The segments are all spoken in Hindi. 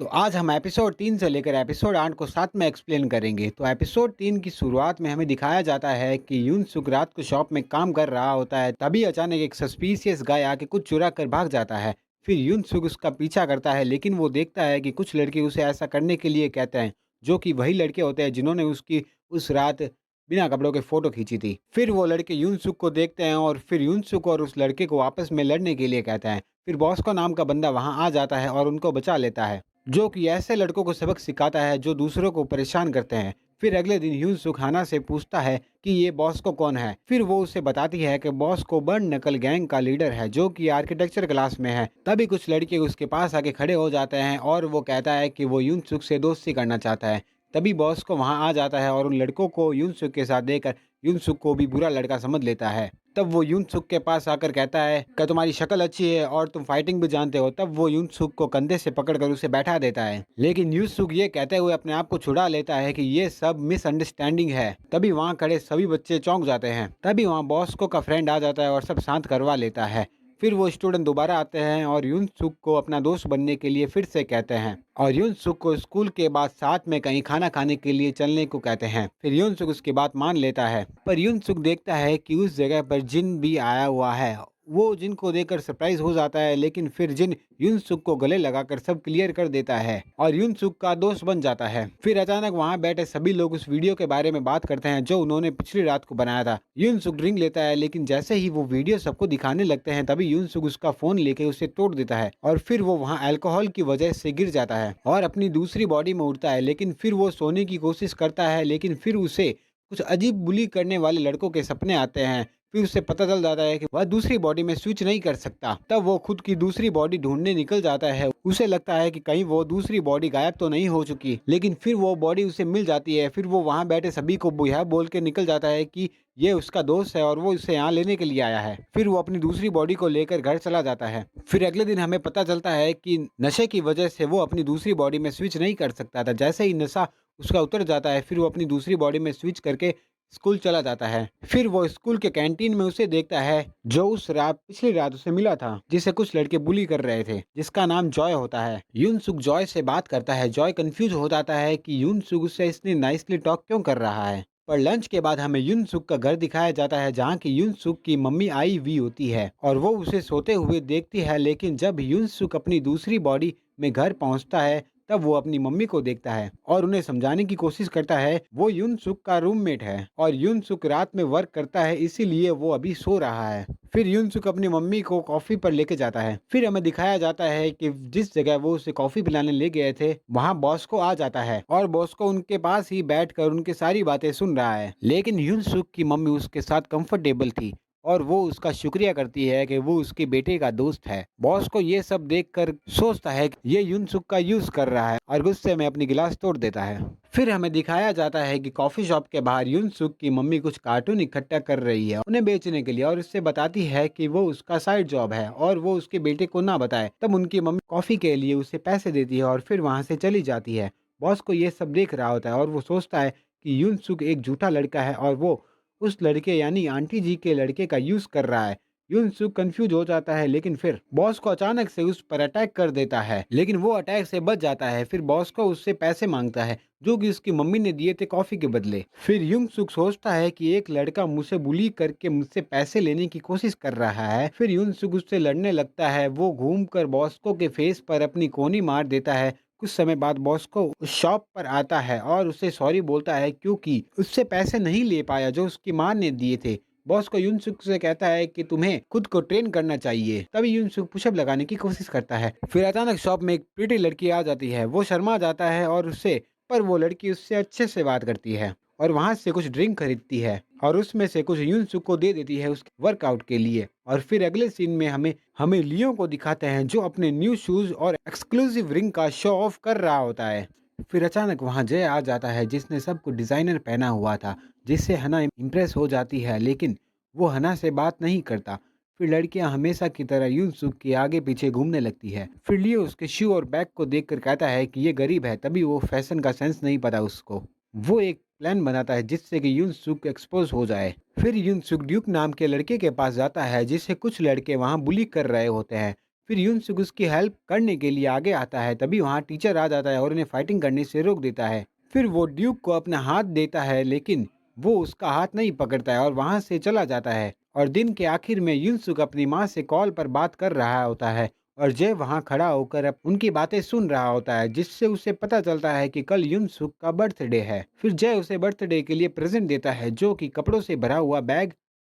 तो आज हम एपिसोड 3 से लेकर एपिसोड 8 को साथ में एक्सप्लेन करेंगे। तो एपिसोड 3 की शुरुआत में हमें दिखाया जाता है कि यून सुक रात को शॉप में काम कर रहा होता है। तभी अचानक एक सस्पिशियस गाय आके कुछ चुरा कर भाग जाता है। फिर यून सुक उसका पीछा करता है, लेकिन वो देखता है कि कुछ लड़के उसे ऐसा करने के लिए कहते हैं, जो कि वही लड़के होते हैं जिन्होंने उसकी उस रात बिना कपड़ों के फोटो खींची थी। फिर वो लड़के यून सुक को देखते हैं और फिर यून सुक और उस लड़के को आपस में लड़ने के लिए कहते हैं। फिर बॉस्को नाम का बंदा वहां आ जाता है और उनको बचा लेता है, जो कि ऐसे लड़कों को सबक सिखाता है जो दूसरों को परेशान करते हैं। फिर अगले दिन ह्यून सुक हाना से पूछता है कि ये बॉस को कौन है। फिर वो उसे बताती है कि बॉस को बर्न नकल गैंग का लीडर है, जो कि आर्किटेक्चर क्लास में है। तभी कुछ लड़के उसके पास आके खड़े हो जाते हैं और वो कहता है कि वो यून सुक से दोस्ती करना चाहता है। तभी बॉस को वहां आ जाता है और उन लड़कों को यून सुक के साथ देखकर यून सुक को भी बुरा लड़का समझ लेता है। तब वो यून सुक के पास आकर कहता है कि तुम्हारी शक्ल अच्छी है और तुम फाइटिंग भी जानते हो। तब वो यून सुक को कंधे से पकड़कर उसे बैठा देता है, लेकिन यून सुक ये कहते हुए अपने आप को छुड़ा लेता है कि ये सब मिसअंडरस्टैंडिंग है। तभी वहाँ खड़े सभी बच्चे चौंक जाते हैं। तभी वहाँ बॉस्को का फ्रेंड आ जाता है और सब शांत करवा लेता है। फिर वो स्टूडेंट दोबारा आते हैं और यून सुक को अपना दोस्त बनने के लिए फिर से कहते हैं और यून सुक को स्कूल के बाद साथ में कहीं खाना खाने के लिए चलने को कहते हैं। फिर यून सुक उसकी बात मान लेता है, पर यून सुक देखता है कि उस जगह पर जिन भी आया हुआ है। वो जिन को देखकर सरप्राइज हो जाता है, लेकिन फिर जिन यून सुक को गले लगाकर सब क्लियर कर देता है और यून सुक का दोस्त बन जाता है। फिर अचानक वहाँ बैठे सभी लोग उस वीडियो के बारे में बात करते हैं जो उन्होंने पिछली रात को बनाया था। यून सुक ड्रिंक लेता है, लेकिन जैसे ही वो वीडियो सबको दिखाने लगते हैं तभी यून सुक उसका फोन लेके उसे तोड़ देता है और फिर वो वहाँ अल्कोहल की वजह से गिर जाता है और अपनी दूसरी बॉडी में उड़ता है। लेकिन फिर वो सोने की कोशिश करता है, लेकिन फिर उसे कुछ अजीब बुली करने वाले लड़कों के सपने आते हैं। फिर उसे पता चल जाता है कि वह दूसरी बॉडी में स्विच नहीं कर सकता। तब वो खुद की दूसरी बॉडी ढूंढने निकल जाता है। उसे लगता है कि कहीं वो दूसरी बॉडी गायब तो नहीं हो चुकी, लेकिन फिर वो बॉडी उसे मिल जाती है। फिर वो वहां बैठे सभी को यह बोल के निकल जाता है कि ये उसका दोस्त है और वो इसे यहाँ लेने के लिए आया है। फिर वो अपनी दूसरी बॉडी को लेकर घर चला जाता है। फिर अगले दिन हमें पता चलता है कि नशे की वजह से वो अपनी दूसरी बॉडी में स्विच नहीं कर सकता था। जैसे ही नशा उसका उतर जाता है, फिर वो अपनी दूसरी बॉडी में स्विच करके स्कूल चला जाता है। फिर वो स्कूल के कैंटीन में उसे देखता है, जो उस रात पिछली रात उसे मिला था, जिसे कुछ लड़के बुली कर रहे थे, जिसका नाम जॉय होता है। यून सुक जॉय से बात करता है। जॉय कंफ्यूज हो जाता है कि यून सुक उससे इतनी नाइसली टॉक क्यों कर रहा है। पर लंच के बाद हमें यून सुक का घर दिखाया जाता है, जहाँ की यून सुक की मम्मी आई हुई होती है और वो उसे सोते हुए देखती है। लेकिन जब यून सुक अपनी दूसरी बॉडी में घर पहुंचता है, तब वो अपनी मम्मी को देखता है और उन्हें समझाने की कोशिश करता है। वो यून सुक का रूममेट है और यून सुक रात में वर्क करता है, इसीलिए वो अभी सो रहा है। फिर यून सुक अपनी मम्मी को कॉफी पर लेके जाता है। फिर हमें दिखाया जाता है कि जिस जगह वो उसे कॉफी पिलाने ले गए थे, वहाँ बॉस को आ जाता है और बॉस को उनके पास ही बैठकर उनकी सारी बातें सुन रहा है। लेकिन यून सुक की मम्मी उसके साथ कंफर्टेबल थी और वो उसका शुक्रिया करती है कि वो उसके बेटे का दोस्त है। बॉस को ये सब देखकर सोचता है कि ये यूनसुक का यूज कर रहा है और गुस्से में अपनी गिलास तोड़ देता है। फिर हमें दिखाया जाता है कि कॉफी शॉप के बाहर यूनसुक की मम्मी कुछ कार्टून इकट्ठा कर रही है उन्हें बेचने के लिए, और उससे बताती है कि वो उसका साइड जॉब है और वो उसके बेटे को ना बताए। तब उनकी मम्मी कॉफी के लिए उसे पैसे देती है और फिर वहां से चली जाती है। बॉस को ये सब देख रहा होता है और वो सोचता है कि यूनसुक एक झूठा लड़का है और वो उस लड़के यानी आंटी जी के लड़के का यूज कर रहा है। यूनसुक कंफ्यूज हो जाता है, लेकिन फिर बॉस को अचानक से उस पर अटैक कर देता है, लेकिन वो अटैक से बच जाता है। फिर बॉस को उससे पैसे मांगता है, जो कि उसकी मम्मी ने दिए थे कॉफी के बदले। फिर यूनसुक सोचता है कि एक लड़का मुझसे बुली करके मुझसे पैसे लेने की कोशिश कर रहा है। फिर यूनसुक उससे लड़ने लगता है। वो घूमकर बॉस्को के फेस पर अपनी कोनी मार देता है। कुछ समय बाद बॉस्को उस शॉप पर आता है और उसे सॉरी बोलता है, क्योंकि उससे पैसे नहीं ले पाया जो उसकी माँ ने दिए थे। बॉस को यूनसुक से कहता है कि तुम्हें खुद को ट्रेन करना चाहिए। तभी यूनसुक पुशअप लगाने की कोशिश करता है। फिर अचानक शॉप में एक प्रीटी लड़की आ जाती है। वो शर्मा जाता है और उससे पर वो लड़की उससे अच्छे से बात करती है और वहां से कुछ ड्रिंक खरीदती है और उसमें से कुछ यूनसुक को दे देती है उसके वर्कआउट के लिए। और फिर अगले सीन में हमें हमें लियो को दिखाते हैं, जो अपने न्यू शूज और एक्सक्लूसिव रिंग का शो ऑफ कर रहा होता है। फिर अचानक वहां जय आ जाता है, जिसने सब कुछ डिजाइनर पहना हुआ था, जिससे हना इम्प्रेस हो जाती है, लेकिन वो हना से बात नहीं करता। फिर लड़कियां हमेशा की तरह यूनसुक के आगे पीछे घूमने लगती है। फिर लियो उसके शू और बैग को देखकर कहता है कि ये गरीब है, तभी वो फैशन का सेंस नहीं पता उसको। वो एक प्लान बनाता है जिससे कि यूनसुक एक्सपोज हो जाए। फिर यूनसुक ड्यूक नाम के लड़के के पास जाता है, जिसे कुछ लड़के वहां बुली कर रहे होते हैं। फिर यूनसुक उसकी हेल्प करने के लिए आगे आता है। तभी वहाँ टीचर आ जाता है और उन्हें फाइटिंग करने से रोक देता है। फिर वो ड्यूक को अपना हाथ देता है, लेकिन वो उसका हाथ नहीं पकड़ता है और वहाँ से चला जाता है। और दिन के आखिर में यूनसुक अपनी माँ से कॉल पर बात कर रहा होता है और जय वहाँ खड़ा होकर अब उनकी बातें सुन रहा होता है, जिससे उसे पता चलता है कि कल यूनसुक का बर्थडे है। फिर जय उसे बर्थडे के लिए प्रेजेंट देता है, जो कि कपड़ों से भरा हुआ बैग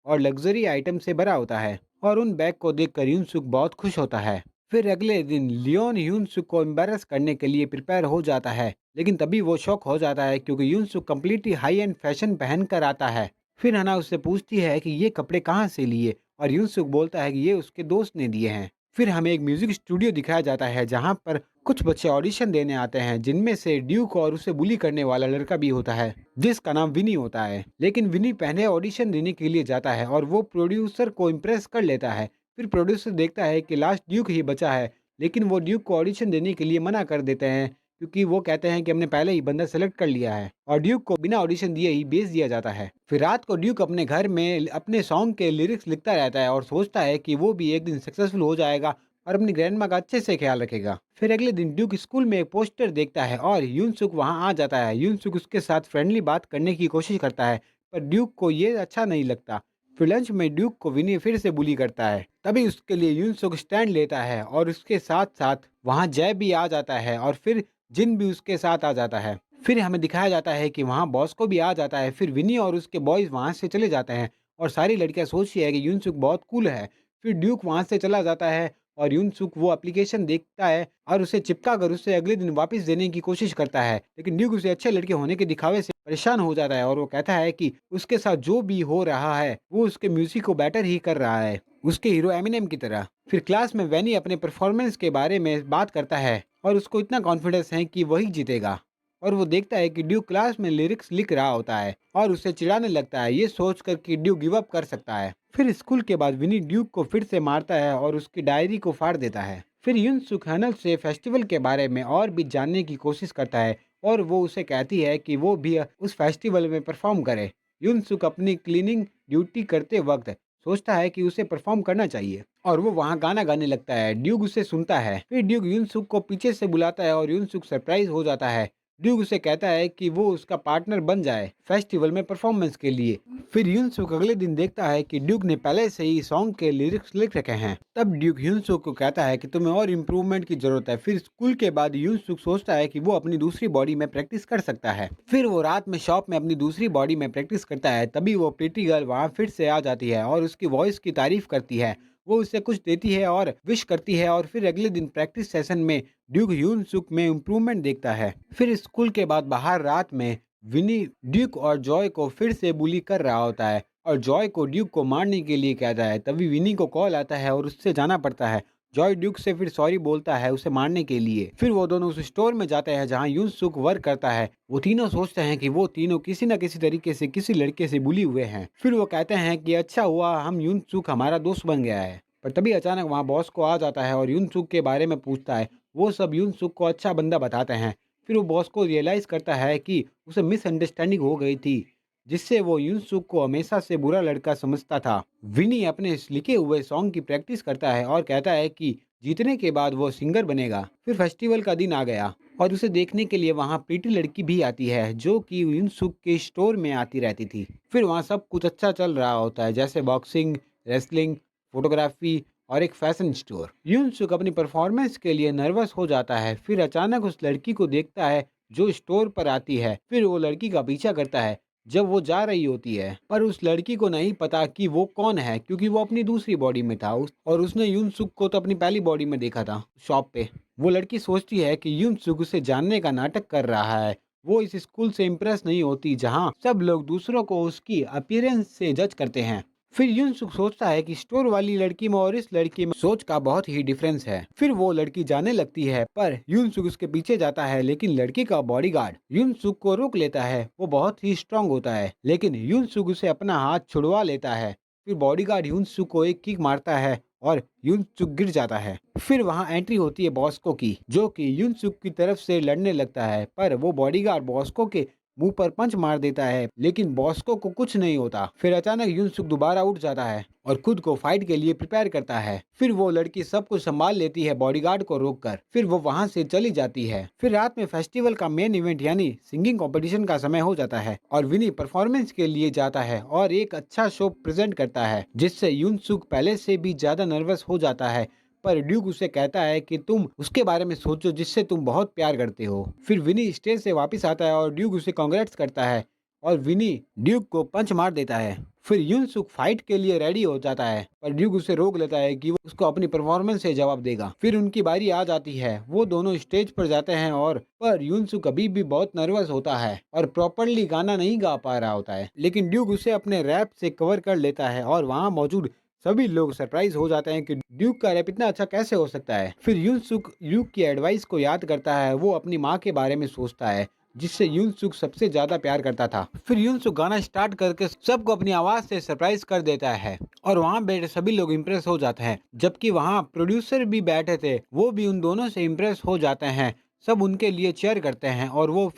और लग्जरी आइटम से भरा होता है। और उन बैग को देखकर यूनसुक बहुत खुश होता है। फिर अगले दिन लियोन यूनसुक को एम्बेरस करने के लिए प्रिपेयर हो जाता है, लेकिन तभी वो शॉक हो जाता है क्योंकि यूनसुक कंप्लीटली हाई एंड फैशन पहन कर आता है। फिर हना उससे पूछती है कि ये कपड़े कहाँ से लिए, और यूनसुक बोलता है कि ये उसके दोस्त ने दिए हैं। फिर हमें एक म्यूजिक स्टूडियो दिखाया जाता है जहाँ पर कुछ बच्चे ऑडिशन देने आते हैं, जिनमें से ड्यूक और उसे बुली करने वाला लड़का भी होता है, जिसका नाम विनी होता है। लेकिन विनी पहले ऑडिशन देने के लिए जाता है और वो प्रोड्यूसर को इम्प्रेस कर लेता है। फिर प्रोड्यूसर देखता है कि लास्ट ड्यूक ही बचा है, लेकिन वो ड्यूक को ऑडिशन देने के लिए मना कर देते हैं, क्योंकि वो कहते हैं कि हमने पहले ही बंदा सेलेक्ट कर लिया है, और ड्यूक को बिना ऑडिशन दिए ही भेज दिया जाता है। फिर रात को ड्यूक अपने घर में अपने सॉन्ग के लिरिक्स लिखता रहता है और सोचता है कि वो भी एक दिन सक्सेसफुल हो जाएगा और अपनी ग्रैंडमा का अच्छे से ख्याल रखेगा। फिर अगले दिन ड्यूक स्कूल में एक पोस्टर देखता है और यूनसुक वहां आ जाता है। यूनसुक उसके साथ फ्रेंडली बात करने की कोशिश करता है, पर ड्यूक को ये अच्छा नहीं लगता। फिर लंच में ड्यूक को विनी फिर से बुली करता है। तभी उसके लिए यूनसुक स्टैंड लेता है और उसके साथ साथ वहां जय भी आ जाता है और फिर जिन भी उसके साथ आ जाता है। फिर हमें दिखाया जाता है कि वहां बॉस को भी आ जाता है। फिर विनी और उसके बॉयज वहां से चले जाते हैं और सारी लड़कियां सोचती है कि यूनसुक बहुत कूल है। फिर ड्यूक वहां से चला जाता है और यूनसुक वो एप्लीकेशन देखता है और उसे चिपका कर उसे अगले दिन वापस देने की कोशिश करता है, लेकिन ड्यूक उसे अच्छे लड़के होने के दिखावे से परेशान हो जाता है और वो कहता है कि उसके साथ जो भी हो रहा है वो उसके म्यूजिक को बेटर ही कर रहा है, उसके हीरो एमिनेम की तरह। फिर क्लास में वैनी अपने परफॉर्मेंस के बारे में बात करता है और उसको इतना कॉन्फिडेंस है कि वही जीतेगा। और वो देखता है कि ड्यूक क्लास में लिरिक्स लिख रहा होता है और उसे चिढ़ाने लगता है, ये सोचकर कि ड्यूक गिव अप कर सकता है। फिर स्कूल के बाद विनी ड्यूक को फिर से मारता है और उसकी डायरी को फाड़ देता है। फिर यूनसुक हनल से फेस्टिवल के बारे में और भी जानने की कोशिश करता है और वो उसे कहती है कि वो भी उस फेस्टिवल में परफॉर्म करे। यूनसुक अपनी क्लीनिंग ड्यूटी करते वक्त सोचता है कि उसे परफॉर्म करना चाहिए और वो वहाँ गाना गाने लगता है। ड्यूक उसे सुनता है। फिर ड्यूक यूनसुक को पीछे से बुलाता है और यूनसुक सरप्राइज हो जाता है। ड्यूक उसे कहता है कि वो उसका पार्टनर बन जाए फेस्टिवल में परफॉर्मेंस के लिए। फिर यूनसुक अगले दिन देखता है कि ड्यूक ने पहले से ही सॉन्ग के लिरिक्स लिख रखे हैं। तब ड्यूक यूनसुक को कहता है कि तुम्हें और इम्प्रूवमेंट की जरूरत है। फिर स्कूल के बाद यूनसुक सोचता है कि वो अपनी दूसरी बॉडी में प्रैक्टिस कर सकता है। फिर वो रात में शॉप में अपनी दूसरी बॉडी में प्रैक्टिस करता है। तभी वो प्रीटी गर्ल वहाँ फिर से आ जाती है और उसकी वॉइस की तारीफ करती है। वो उसे कुछ देती है और विश करती है और फिर अगले दिन प्रैक्टिस सेशन में ड्यूक यूनसुक में इम्प्रूवमेंट देखता है। फिर स्कूल के बाद बाहर रात में विनी ड्यूक और जॉय को फिर से बुली कर रहा होता है और जॉय को ड्यूक को मारने के लिए कहता है। तभी विनी को कॉल आता है और उससे जाना पड़ता है। जॉय ड्यूक से फिर सॉरी बोलता है उसे मारने के लिए। फिर वो दोनों उस स्टोर में जाते हैं जहाँ यूनसुक वर्क करता है। वो तीनों सोचते हैं कि वो तीनों किसी न किसी तरीके से किसी लड़के से बुली हुए हैं। फिर वो कहते हैं कि अच्छा हुआ हम यूनसुक हमारा दोस्त बन गया है। पर तभी अचानक वहाँ बॉस को आ जाता है और यूनसुक के बारे में पूछता है। वो सब यूनसुक को अच्छा बंदा बताते हैं। फिर वो बॉस को रियलाइज करता है कि उसे मिसअंडरस्टैंडिंग हो गई थी, जिससे वो यूनसुक को हमेशा से बुरा लड़का समझता था। विनी अपने इस लिखे हुए सॉन्ग की प्रैक्टिस करता है और कहता है कि जीतने के बाद वो सिंगर बनेगा। फिर फेस्टिवल का दिन आ गया और उसे देखने के लिए वहाँ प्रीटी लड़की भी आती है, जो कि यूनसुक के स्टोर में आती रहती थी। फिर वहाँ सब कुछ अच्छा चल रहा होता है, जैसे बॉक्सिंग, रेसलिंग, फोटोग्राफी और एक फैशन स्टोर। यूनसुक अपनी परफॉर्मेंस के लिए नर्वस हो जाता है। फिर अचानक उस लड़की को देखता है जो स्टोर पर आती है। फिर वो लड़की का पीछा करता है जब वो जा रही होती है, पर उस लड़की को नहीं पता कि वो कौन है, क्योंकि वो अपनी दूसरी बॉडी में था और उसने यूनसुक को तो अपनी पहली बॉडी में देखा था शॉप पे। वो लड़की सोचती है कि यूनसुक उसे जानने का नाटक कर रहा है। वो इस स्कूल से इम्प्रेस नहीं होती जहाँ सब लोग दूसरों को उसकी अपीयरेंस से जज करते हैं। फिर यूनसुक सोचता है कि स्टोर वाली लड़की में और इस लड़की में सोच का बहुत ही डिफरेंस है। फिर वो लड़की जाने लगती है, पर यूनसुक उसके पीछे जाता है, लेकिन लड़की का बॉडीगार्ड यूनसुक को रोक लेता है। वो बहुत ही स्ट्रांग होता है, लेकिन यूनसुक उसे अपना हाथ छुड़वा लेता है। फिर बॉडीगार्ड यूनसुक को एक किक मारता है और यूनसुक गिर जाता है। फिर वहाँ एंट्री होती है बॉस्को की, जो कि यूनसुक की तरफ से लड़ने लगता है, पर वो बॉडीगार्ड बॉस्को के मुंह पर पंच मार देता है, लेकिन बॉस्को को कुछ नहीं होता। फिर अचानक यूनसुक दोबारा उठ जाता है और खुद को फाइट के लिए प्रिपेयर करता है। फिर वो लड़की सब कुछ संभाल लेती है बॉडीगार्ड को रोककर। फिर वो वहां से चली जाती है। फिर रात में फेस्टिवल का मेन इवेंट यानी सिंगिंग कंपटीशन का समय हो जाता है और विनी परफॉर्मेंस के लिए जाता है और एक अच्छा शो प्रेजेंट करता है, जिससे यूनसुक पहले से भी ज्यादा नर्वस हो जाता है। पर ड्यूक उसे कहता है कि तुम उसके बारे में सोचो जिससे तुम बहुत प्यार करते हो। फिर विनी स्टेज से वापस आता है और ड्यूक उसे कांग्रेट्स करता है और विनी ड्यूक को पंच मार देता है। फिर यूनसुक फाइट के लिए रेडी हो जाता है पर ड्यूक उसे रोक लेता है कि वो उसको अपनी परफॉर्मेंस से जवाब देगा। फिर उनकी बारी आ जाती है, वो दोनों स्टेज पर जाते हैं और पर यूनसुक अभी भी बहुत नर्वस होता है और प्रॉपरली गाना नहीं गा पा रहा होता है, लेकिन ड्यूक उसे अपने रैप से कवर कर लेता है और वहाँ मौजूद सभी लोग सरप्राइज हो जाते हैं कि ड्यूक का रैप इतना अच्छा कैसे हो सकता है। फिर यूनसुक ड्यूक की एडवाइस को याद करता है, वो अपनी माँ के बारे में सोचता है जिससे यूनसुक सबसे ज्यादा प्यार करता था। फिर यूनसुक गाना स्टार्ट करके सबको अपनी आवाज से सरप्राइज कर देता है और वहाँ बैठे सभी लोग इम्प्रेस हो जाते हैं, जबकि वहाँ प्रोड्यूसर भी बैठे थे, वो भी उन दोनों से इम्प्रेस हो जाते हैं। सब उनके लिए चेयर करते हैं और वो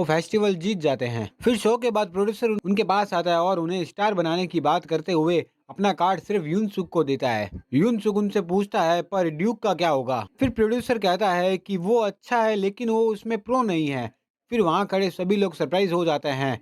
फेस्टिवल जीत जाते हैं। फिर शो के बाद प्रोड्यूसर उनके पास आता है और उन्हें स्टार बनाने की बात करते हुए अपना कार्ड सिर्फ यूनसुक को देता है। यूनसुक उनसे पूछता है पर ड्यूक का क्या होगा। फिर प्रोड्यूसर कहता है कि वो अच्छा है लेकिन वो उसमें प्रो नहीं है। फिर वहाँ खड़े सभी लोग सरप्राइज हो जाते हैं।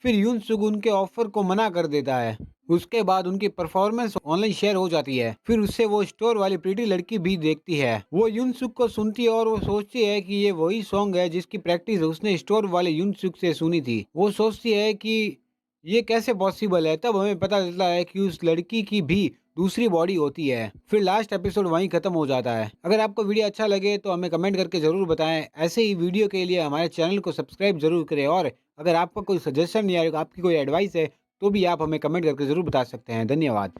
फिर यूनसुक उनके ऑफर को मना कर देता है। उसके बाद उनकी परफॉर्मेंस ऑनलाइन शेयर हो जाती है। फिर उससे वो स्टोर वाली प्रीटी लड़की भी देखती है। वो यूनसुक को सुनती है और वो सोचती है कि ये वही सॉन्ग है जिसकी प्रैक्टिस उसने स्टोर वाले यूनसुक से सुनी थी। वो सोचती है कि ये कैसे पॉसिबल है। तब हमें पता चलता है कि उस लड़की की भी दूसरी बॉडी होती है। फिर लास्ट एपिसोड वहीं खत्म हो जाता है। अगर आपको वीडियो अच्छा लगे तो हमें कमेंट करके जरूर बताएं। ऐसे ही वीडियो के लिए हमारे चैनल को सब्सक्राइब जरूर करें और अगर आपका कोई सजेशन या आपकी कोई एडवाइस है तो भी आप हमें कमेंट करके जरूर बता सकते हैं। धन्यवाद।